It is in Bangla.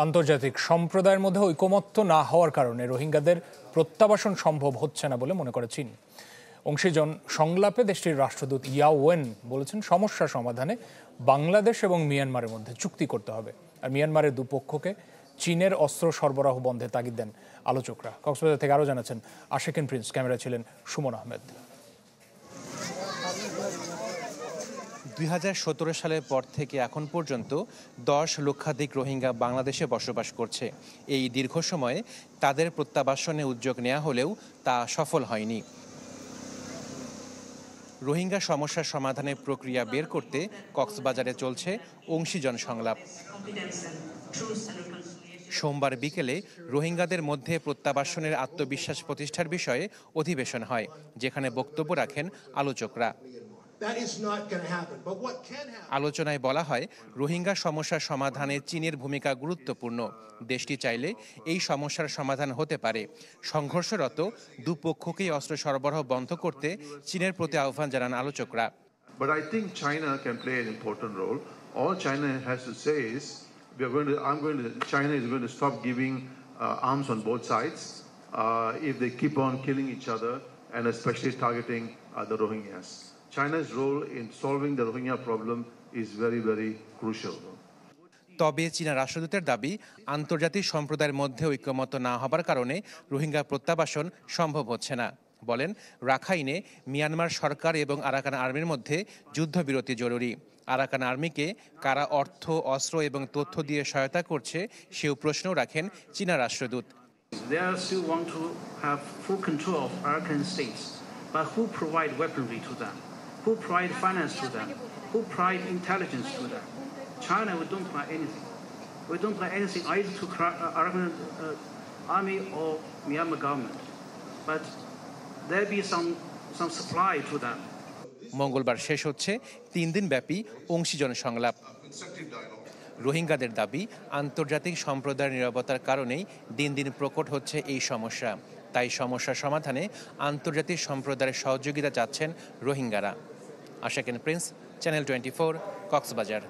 আন্তর্জাতিক সম্প্রদায়ের মধ্যে ঐকমত্য না হওয়ার কারণে রোহিঙ্গাদের প্রত্যাবাসন সম্ভব হচ্ছে না বলে মনে করে চীন। অংশীজন সংলাপে দেশটির রাষ্ট্রদূত ইয়াও ওয়েন বলেছেন, সমস্যা সমাধানে বাংলাদেশ এবং মিয়ানমারের মধ্যে চুক্তি করতে হবে। আর মিয়ানমারের দুপক্ষকে চীনের অস্ত্র সরবরাহ বন্ধে তাগিদ দেন আলোচকরা। কক্সবাজার থেকে আরও জানাচ্ছেন আশেকিন প্রিন্স, ক্যামেরা ছিলেন সুমন আহমেদ। 2017 সালের পর থেকে এখন পর্যন্ত 10 লক্ষাধিক রোহিঙ্গা বাংলাদেশে বসবাস করছে। এই দীর্ঘ সময়ে তাদের প্রত্যাবাসনে উদ্যোগ নেওয়া হলেও তা সফল হয়নি। রোহিঙ্গা সমস্যার সমাধানের প্রক্রিয়া বের করতে কক্সবাজারে চলছে অংশীজন সংলাপ। সোমবার বিকেলে রোহিঙ্গাদের মধ্যে প্রত্যাবাসনের আত্মবিশ্বাস প্রতিষ্ঠার বিষয়ে অধিবেশন হয়, যেখানে বক্তব্য রাখেন আলোচকরা। আলোচনায় বলা হয়, রোহিঙ্গা সমস্যার সমাধানে চীনের ভূমিকা গুরুত্বপূর্ণ। দেশটি চাইলে এই সমস্যার সমাধান হতে পারে। সংঘর্ষরত দুপক্ষকেই অস্ত্র সরবরাহ বন্ধ করতে চীনের প্রতি আহ্বান জানান আলোচকরা। But I think China can play an important role. All China has to say is, China is going to stop giving arms on both sides if they keep on killing each other, and especially targeting the Rohingyas. China's role in solving the Rohingya problem is very, very crucial. তবে চীনা রাষ্ট্রদূতের দাবি, আন্তর্জাতিক সম্প্রদায়ের মধ্যে ঐক্যমত্য না হবার কারণে রোহিঙ্গা প্রত্যাবাসন সম্ভব হচ্ছে না। বলেন, রাখাইনে মিয়ানমার সরকার এবং আরাকান আর্মির মধ্যে যুদ্ধবিরতি জরুরি। আরাকান আর্মিকে কারা অর্থ, অস্ত্র এবং তথ্য দিয়ে সহায়তা করছে সেও প্রশ্নও রাখেন চীনা রাষ্ট্রদূত। They still want to have full control of Arakan states, but who provide weaponry to them? Who provide finance to them? Who provide intelligence to them? China, we don't provide anything. We don't provide anything either to Arakan army or Myanmar government. But there be some supply to them. মঙ্গলবার শেষ হচ্ছে 3 দিনব্যাপী অংশীজন সংলাপ। রোহিঙ্গাদের দাবি, আন্তর্জাতিক সম্প্রদায়ের নীরবতার কারণেই দিন দিন প্রকট হচ্ছে এই সমস্যা। তাই সমস্যা সমাধানে আন্তর্জাতিক সম্প্রদায়ের সহযোগিতা চাচ্ছেন রোহিঙ্গারা। আশেকিন প্রিন্স, চ্যানেল 24, কক্সবাজার।